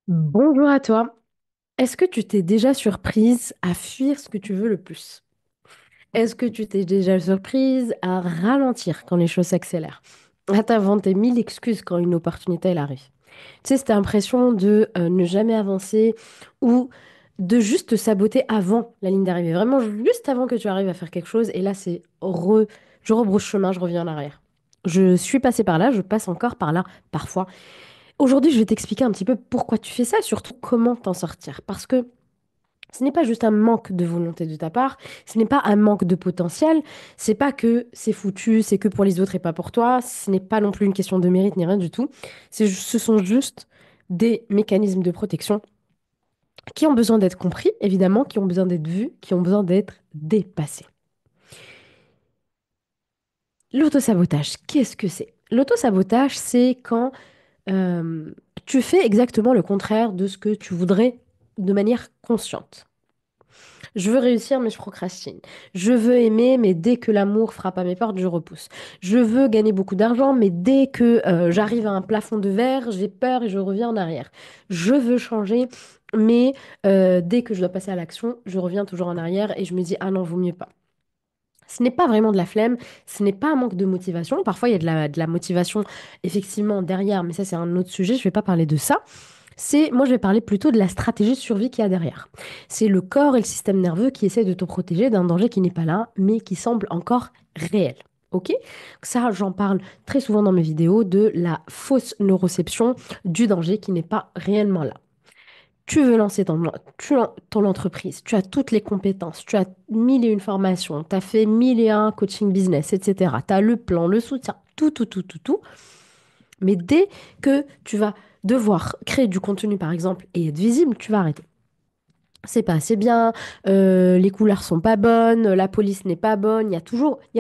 Bonjour à toi. Est-ce que tu t'es déjà surprise à fuir ce que tu veux le plus? Est-ce que tu t'es déjà surprise à ralentir quand les choses s'accélèrent? À t'inventer mille excuses quand une opportunité elle arrive. Tu sais, cette impression de ne jamais avancer ou de juste te saboter avant la ligne d'arrivée. Vraiment, juste avant que tu arrives à faire quelque chose. Et là, je rebrousse chemin, je reviens en arrière. Je suis passée par là, je passe encore par là parfois. Aujourd'hui, je vais t'expliquer un petit peu pourquoi tu fais ça et surtout comment t'en sortir. Parce que ce n'est pas juste un manque de volonté de ta part, ce n'est pas un manque de potentiel, c'est pas que c'est foutu, c'est que pour les autres et pas pour toi, ce n'est pas non plus une question de mérite ni rien du tout. Ce sont juste des mécanismes de protection qui ont besoin d'être compris, évidemment, qui ont besoin d'être vus, qui ont besoin d'être dépassés. L'autosabotage, qu'est-ce que c'est? L'autosabotage, c'est quand euh, tu fais exactement le contraire de ce que tu voudrais de manière consciente. Je veux réussir, mais je procrastine. Je veux aimer, mais dès que l'amour frappe à mes portes, je repousse. Je veux gagner beaucoup d'argent, mais dès que j'arrive à un plafond de verre, j'ai peur et je reviens en arrière. Je veux changer, mais dès que je dois passer à l'action, je reviens toujours en arrière et je me dis, ah non, vaut mieux pas. Ce n'est pas vraiment de la flemme, ce n'est pas un manque de motivation. Parfois, il y a de la motivation effectivement derrière, mais ça, c'est un autre sujet. Je ne vais pas parler de ça. Moi, je vais parler plutôt de la stratégie de survie qu'il y a derrière. C'est le corps et le système nerveux qui essaient de te protéger d'un danger qui n'est pas là, mais qui semble encore réel. Ok? Ça, j'en parle très souvent dans mes vidéos de la fausse neuroception du danger qui n'est pas réellement là. Tu veux lancer ton entreprise, tu as toutes les compétences, tu as mille et une formations, tu as fait mille et un coaching business, etc. Tu as le plan, le soutien, tout, tout, tout, tout, tout. Mais dès que tu vas devoir créer du contenu, par exemple, et être visible, tu vas arrêter. C'est pas assez bien, les couleurs sont pas bonnes, la police n'est pas bonne, il y a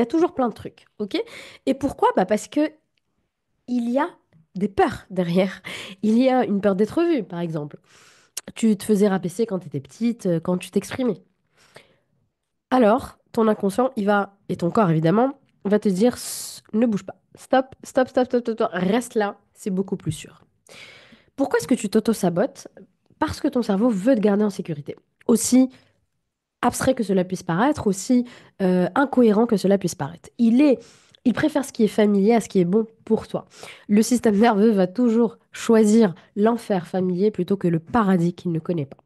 toujours plein de trucs, ok? Et pourquoi? Bah parce que il y a des peurs derrière. Il y a une peur d'être vue, par exemple. Tu te faisais rabaisser quand tu étais petite, quand tu t'exprimais. Alors, ton inconscient, et ton corps évidemment, va te dire, ne bouge pas. Stop, stop, stop, stop, stop, stop. Reste là, c'est beaucoup plus sûr. Pourquoi est-ce que tu t'auto-sabotes? Parce que ton cerveau veut te garder en sécurité. Aussi abstrait que cela puisse paraître, aussi incohérent que cela puisse paraître. Il préfère ce qui est familier à ce qui est bon pour toi. Le système nerveux va toujours choisir l'enfer familier plutôt que le paradis qu'il ne connaît pas.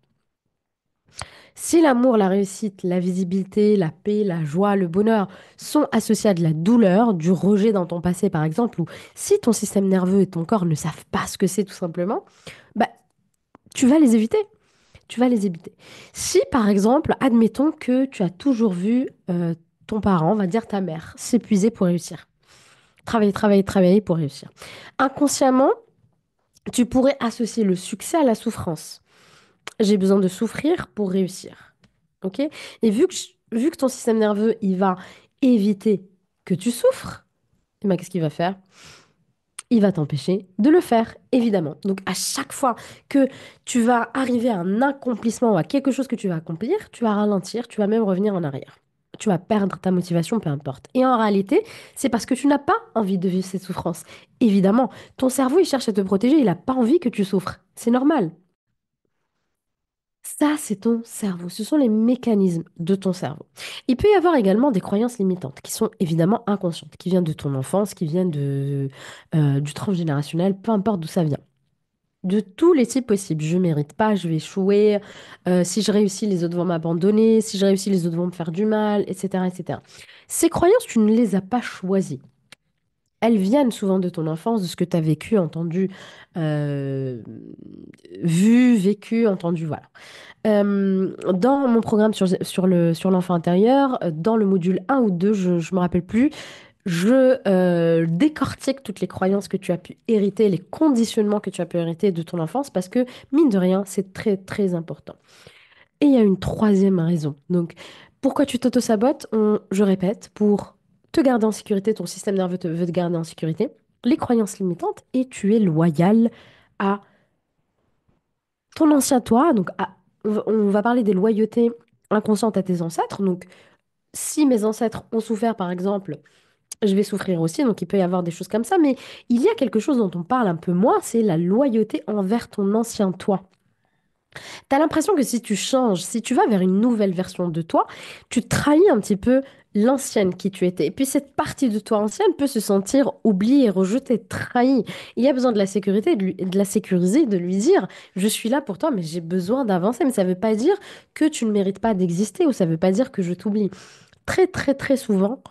Si l'amour, la réussite, la visibilité, la paix, la joie, le bonheur sont associés à de la douleur, du rejet dans ton passé par exemple, ou si ton système nerveux et ton corps ne savent pas ce que c'est tout simplement, bah, tu vas les éviter. Tu vas les éviter. Si par exemple, admettons que tu as toujours vu ton parent, on va dire ta mère, s'épuiser pour réussir. Travailler, travailler, travailler pour réussir. Inconsciemment, tu pourrais associer le succès à la souffrance. J'ai besoin de souffrir pour réussir. Ok? Et vu que ton système nerveux, il va éviter que tu souffres, eh ben, qu'est-ce qu'il va faire? Il va t'empêcher de le faire, évidemment. Donc, à chaque fois que tu vas arriver à un accomplissement ou à quelque chose que tu vas accomplir, tu vas ralentir, tu vas même revenir en arrière. Tu vas perdre ta motivation, peu importe. Et en réalité, c'est parce que tu n'as pas envie de vivre cette souffrance. Évidemment, ton cerveau, il cherche à te protéger, il n'a pas envie que tu souffres. C'est normal. Ça, c'est ton cerveau. Ce sont les mécanismes de ton cerveau. Il peut y avoir également des croyances limitantes qui sont évidemment inconscientes, qui viennent de ton enfance, qui viennent du transgénérationnel, peu importe d'où ça vient. De tous les types possibles. Je mérite pas, je vais échouer. Si je réussis, les autres vont m'abandonner. Si je réussis, les autres vont me faire du mal, etc., etc. Ces croyances, tu ne les as pas choisies. Elles viennent souvent de ton enfance, de ce que tu as vécu, entendu, euh, vu, vécu, entendu, voilà. Dans mon programme sur l'enfant intérieur, dans le module 1 ou 2, je ne me rappelle plus, je décortique toutes les croyances que tu as pu hériter, les conditionnements que tu as pu hériter de ton enfance, parce que, mine de rien, c'est très, très important. Et il y a une troisième raison. Donc, pourquoi tu t'auto-sabotes? Je répète, pour te garder en sécurité, ton système nerveux veut te garder en sécurité, les croyances limitantes, et tu es loyal à ton ancien toi. Donc, on va parler des loyautés inconscientes à tes ancêtres. Donc, si mes ancêtres ont souffert, par exemple, Je vais souffrir aussi, donc il peut y avoir des choses comme ça, mais il y a quelque chose dont on parle un peu moins, c'est la loyauté envers ton ancien toi. T'as l'impression que si tu changes, si tu vas vers une nouvelle version de toi, tu trahis un petit peu l'ancienne qui tu étais. Et puis cette partie de toi ancienne peut se sentir oubliée, rejetée, trahie. Il y a besoin de la sécurité, de la sécuriser, de lui dire, je suis là pour toi, mais j'ai besoin d'avancer. Mais ça ne veut pas dire que tu ne mérites pas d'exister ou ça ne veut pas dire que je t'oublie. Très, très, très souvent,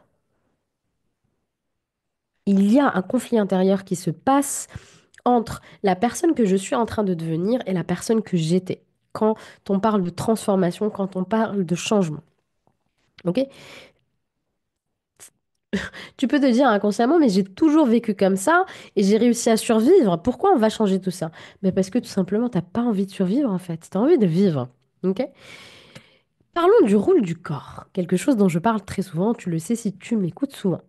il y a un conflit intérieur qui se passe entre la personne que je suis en train de devenir et la personne que j'étais. Quand on parle de transformation, quand on parle de changement. Ok? Tu peux te dire inconsciemment, mais j'ai toujours vécu comme ça et j'ai réussi à survivre. Pourquoi on va changer tout ça? Mais parce que tout simplement, t'as pas envie de survivre en fait. T'as envie de vivre. Ok? Parlons du rôle du corps. Quelque chose dont je parle très souvent, tu le sais si tu m'écoutes souvent.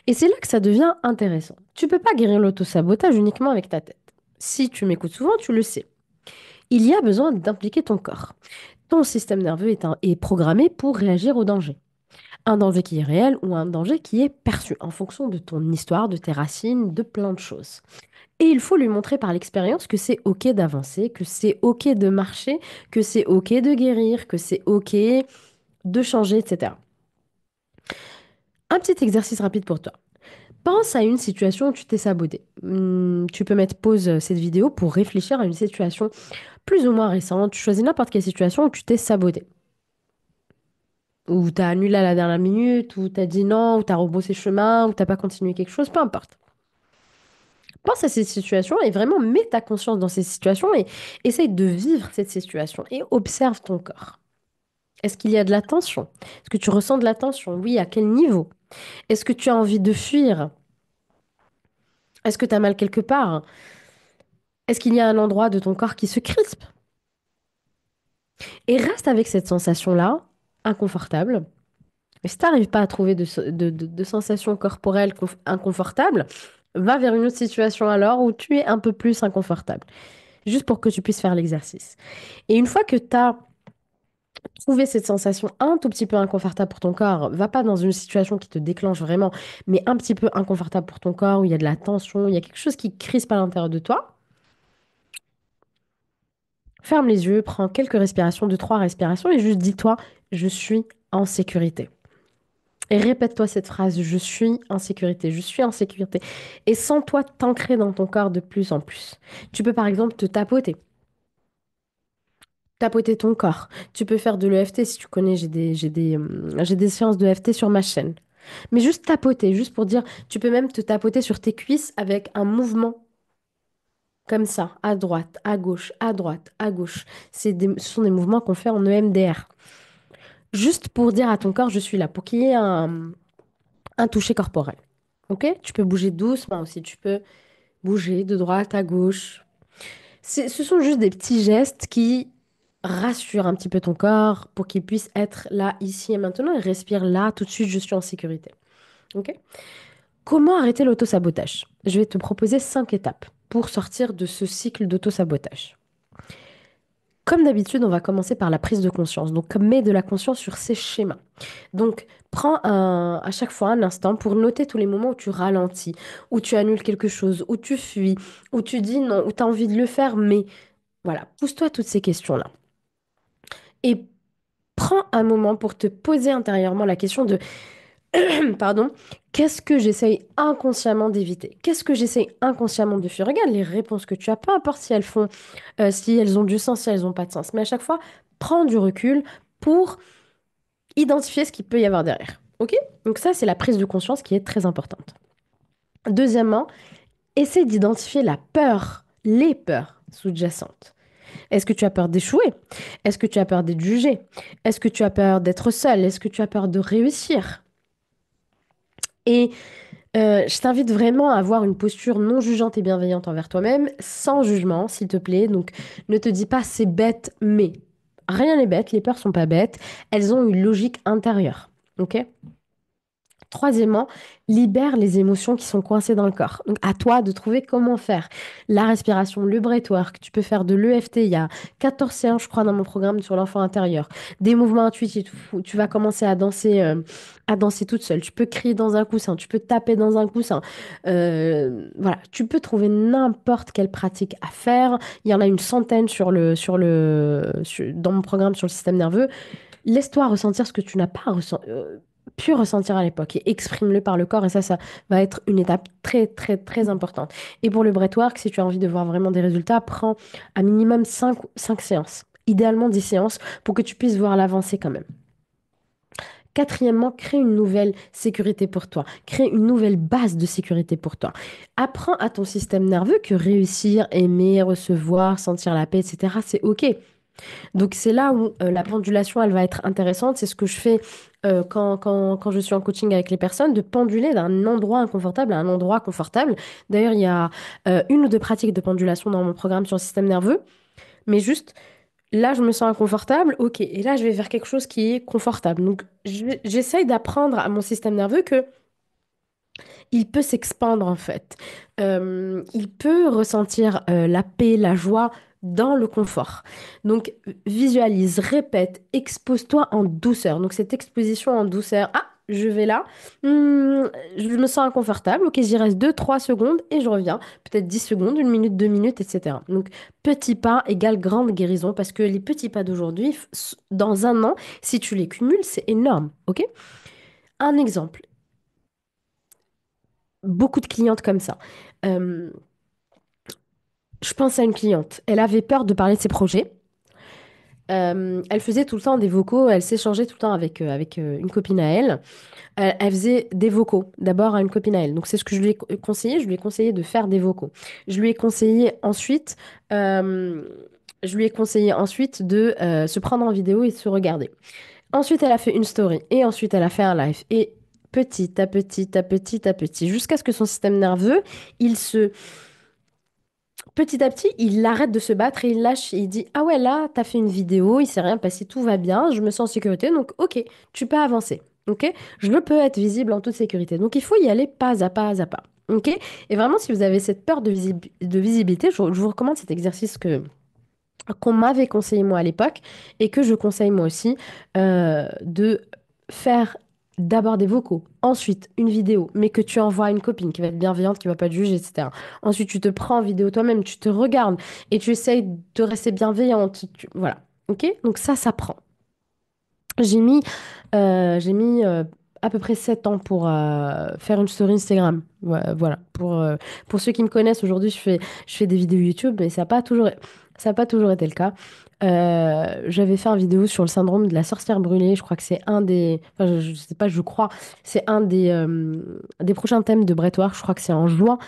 Et c'est là que ça devient intéressant. Tu peux pas guérir l'autosabotage uniquement avec ta tête. Si tu m'écoutes souvent, tu le sais. Il y a besoin d'impliquer ton corps. Ton système nerveux est programmé pour réagir au danger. Un danger qui est réel ou un danger qui est perçu en fonction de ton histoire, de tes racines, de plein de choses. Et il faut lui montrer par l'expérience que c'est OK d'avancer, que c'est OK de marcher, que c'est OK de guérir, que c'est OK de changer, etc. Un petit exercice rapide pour toi. Pense à une situation où tu t'es saboté. Tu peux mettre pause cette vidéo pour réfléchir à une situation plus ou moins récente. Tu choisis n'importe quelle situation où tu t'es saboté. Ou t'as annulé à la dernière minute, ou t'as dit non, ou t'as rebroussé chemin, ou t'as pas continué quelque chose, peu importe. Pense à ces situations et vraiment mets ta conscience dans ces situations et essaye de vivre cette situation et observe ton corps. Est-ce qu'il y a de la tension? Est-ce que tu ressens de la tension? Oui, à quel niveau? Est-ce que tu as envie de fuir? Est-ce que tu as mal quelque part? Est-ce qu'il y a un endroit de ton corps qui se crispe? Et reste avec cette sensation-là, inconfortable. Et si tu n'arrives pas à trouver de sensation corporelle inconfortable, va vers une autre situation alors où tu es un peu plus inconfortable, juste pour que tu puisses faire l'exercice. Et une fois que tu as trouvé cette sensation un tout petit peu inconfortable pour ton corps, va pas dans une situation qui te déclenche vraiment, mais un petit peu inconfortable pour ton corps, où il y a de la tension, il y a quelque chose qui crispe à l'intérieur de toi, ferme les yeux, prends quelques respirations, deux, trois respirations, et juste dis-toi, je suis en sécurité. Et répète-toi cette phrase, je suis en sécurité, je suis en sécurité. Et sens-toi t'ancrer dans ton corps de plus en plus. Tu peux par exemple te tapoter, tapoter ton corps. Tu peux faire de l'EFT si tu connais, j'ai des séances de EFT sur ma chaîne. Mais juste tapoter, juste pour dire, tu peux même te tapoter sur tes cuisses avec un mouvement comme ça, à droite, à gauche, à droite, à gauche. Ce sont des mouvements qu'on fait en EMDR. Juste pour dire à ton corps, je suis là, pour qu'il y ait un toucher corporel. Ok? Tu peux bouger doucement aussi, tu peux bouger de droite à gauche. Ce sont juste des petits gestes qui rassurent un petit peu ton corps pour qu'il puisse être là, ici et maintenant et respire là, tout de suite, je suis en sécurité. Ok? Comment arrêter l'autosabotage? Je vais te proposer 5 étapes pour sortir de ce cycle d'autosabotage. Comme d'habitude, on va commencer par la prise de conscience. Donc, mets de la conscience sur ces schémas. Donc, à chaque fois un instant pour noter tous les moments où tu ralentis, où tu annules quelque chose, où tu fuis, où tu dis non, où tu as envie de le faire, mais voilà, pose-toi toutes ces questions-là. Et prends un moment pour te poser intérieurement la question de, pardon, qu'est-ce que j'essaye inconsciemment d'éviter? Qu'est-ce que j'essaye inconsciemment de fuir? Regarde les réponses que tu as, peu importe si elles font, si elles ont du sens, si elles n'ont pas de sens. Mais à chaque fois, prends du recul pour identifier ce qu'il peut y avoir derrière. Ok? Donc ça, c'est la prise de conscience qui est très importante. Deuxièmement, essaie d'identifier la peur, les peurs sous-jacentes. Est-ce que tu as peur d'échouer? Est-ce que tu as peur d'être jugé? Est-ce que tu as peur d'être seul? Est-ce que tu as peur de réussir? Et je t'invite vraiment à avoir une posture non jugeante et bienveillante envers toi-même, sans jugement, s'il te plaît. Donc, ne te dis pas c'est bête, mais rien n'est bête, les peurs sont pas bêtes, elles ont une logique intérieure. Ok? Troisièmement, libère les émotions qui sont coincées dans le corps. Donc, à toi de trouver comment faire. La respiration, le breathwork, tu peux faire de l'EFT. Il y a 14 séances, je crois, dans mon programme sur l'enfant intérieur. Des mouvements intuitifs où tu vas commencer à danser toute seule. Tu peux crier dans un coussin, tu peux taper dans un coussin. Voilà, tu peux trouver n'importe quelle pratique à faire. Il y en a une centaine dans mon programme sur le système nerveux. Laisse-toi ressentir ce que tu n'as pas pu ressentir à l'époque et exprime-le par le corps. Et ça va être une étape très, très, très importante. Et pour le breathwork, si tu as envie de voir vraiment des résultats, prends un minimum cinq séances. Idéalement 10 séances pour que tu puisses voir l'avancée quand même. Quatrièmement, crée une nouvelle sécurité pour toi. Crée une nouvelle base de sécurité pour toi. Apprends à ton système nerveux que réussir, aimer, recevoir, sentir la paix, etc., c'est OK. Donc c'est là où la pendulation, elle va être intéressante. C'est ce que je fais quand je suis en coaching avec les personnes, de penduler d'un endroit inconfortable à un endroit confortable. D'ailleurs, il y a une ou deux pratiques de pendulation dans mon programme sur le système nerveux, mais juste là, je me sens inconfortable, ok, et là, je vais vers quelque chose qui est confortable. Donc j'essaye d'apprendre à mon système nerveux que il peut s'expandre en fait. Il peut ressentir la paix, la joie dans le confort. Donc visualise, répète, expose-toi en douceur. Donc cette exposition en douceur, ah, je vais là, je me sens inconfortable, ok, j'y reste 2, 3 secondes et je reviens. Peut-être 10 secondes, 1 minute, 2 minutes, etc. Donc petit pas égale grande guérison parce que les petits pas d'aujourd'hui, dans un an, si tu les cumules, c'est énorme, ok? Un exemple, beaucoup de clientes comme ça. Euh, je pense à une cliente. Elle avait peur de parler de ses projets. Elle faisait tout le temps des vocaux. Elle s'échangeait tout le temps avec une copine à elle. Elle faisait des vocaux d'abord à une copine à elle. Donc c'est ce que je lui ai conseillé. Je lui ai conseillé de faire des vocaux. Je lui ai conseillé ensuite, euh, je lui ai conseillé ensuite de se prendre en vidéo et de se regarder. Ensuite, elle a fait une story et ensuite elle a fait un live. Et petit à petit, à petit à petit, jusqu'à ce que son système nerveux, il se petit à petit, il arrête de se battre et il lâche. Et il dit, ah ouais, là, t'as fait une vidéo, il s'est rien passé, tout va bien, je me sens en sécurité, donc ok, tu peux avancer. Ok, je peux être visible en toute sécurité. Donc il faut y aller pas à pas à pas. Ok, et vraiment, si vous avez cette peur de visibilité, je vous recommande cet exercice qu'on m'avait conseillé moi à l'époque et que je conseille moi aussi de faire d'abord des vocaux, ensuite une vidéo, mais que tu envoies à une copine qui va être bienveillante, qui va pas te juger, etc. Ensuite, tu te prends en vidéo toi-même, tu te regardes et tu essayes de rester bienveillante. Voilà. Ok? Donc ça prend. J'ai mis à peu près 7 ans pour faire une story Instagram. Voilà. Pour ceux qui me connaissent, aujourd'hui, je fais des vidéos YouTube, mais ça n'a pas toujours été le cas. J'avais fait une vidéo sur le syndrome de la sorcière brûlée. Je crois que c'est un des... Enfin, je sais pas, je crois. C'est un des prochains thèmes de Breitwart. Je crois que c'est en juin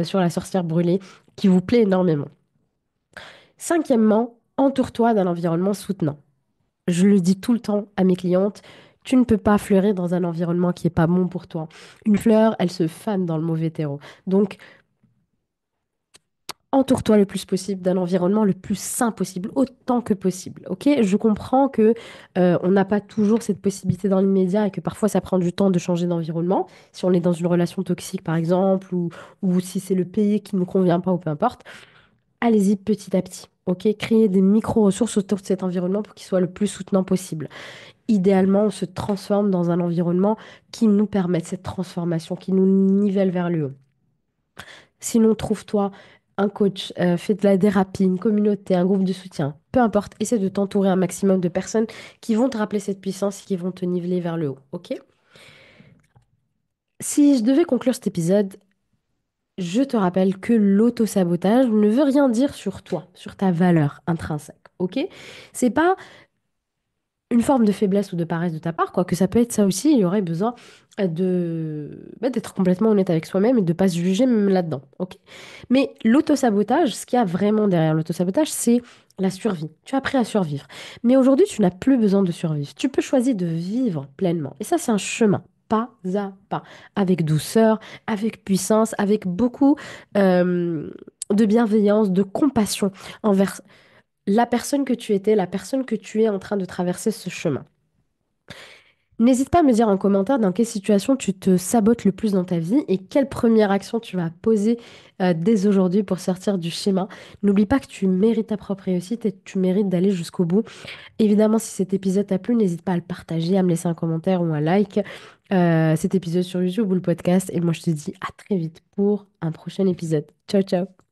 sur la sorcière brûlée, qui vous plaît énormément. Cinquièmement, entoure-toi d'un environnement soutenant. Je le dis tout le temps à mes clientes, tu ne peux pas fleurir dans un environnement qui est pas bon pour toi. Une fleur, elle se fane dans le mauvais terreau. Donc, entoure-toi le plus possible d'un environnement le plus sain possible, autant que possible. Ok? Je comprends que on n'a pas toujours cette possibilité dans l'immédiat et que parfois ça prend du temps de changer d'environnement. Si on est dans une relation toxique, par exemple, ou si c'est le pays qui ne nous convient pas, ou peu importe, allez-y petit à petit. Ok? Créez des micro-ressources autour de cet environnement pour qu'il soit le plus soutenant possible. Idéalement, on se transforme dans un environnement qui nous permette cette transformation, qui nous nivelle vers le haut. Sinon, trouve-toi un coach, fais de la thérapie, une communauté, un groupe de soutien, peu importe, essaie de t'entourer un maximum de personnes qui vont te rappeler cette puissance et qui vont te niveler vers le haut, ok? Si je devais conclure cet épisode, je te rappelle que l'autosabotage ne veut rien dire sur toi, sur ta valeur intrinsèque, ok? C'est pas une forme de faiblesse ou de paresse de ta part, quoi, que ça peut être ça aussi, il y aurait besoin d'être complètement honnête avec soi-même et de pas se juger même là-dedans, ok? Mais l'autosabotage, ce qu'il y a vraiment derrière l'autosabotage, c'est la survie. Tu as appris à survivre. Mais aujourd'hui, tu n'as plus besoin de survivre. Tu peux choisir de vivre pleinement. Et ça, c'est un chemin, pas à pas, avec douceur, avec puissance, avec beaucoup de bienveillance, de compassion envers la personne que tu étais, la personne que tu es en train de traverser ce chemin. N'hésite pas à me dire en commentaire dans quelle situation tu te sabotes le plus dans ta vie et quelle première action tu vas poser dès aujourd'hui pour sortir du schéma. N'oublie pas que tu mérites ta propre réussite et que tu mérites d'aller jusqu'au bout. Évidemment, si cet épisode t'a plu, n'hésite pas à le partager, à me laisser un commentaire ou un like. Cet épisode sur YouTube ou le podcast. Et moi, je te dis à très vite pour un prochain épisode. Ciao, ciao.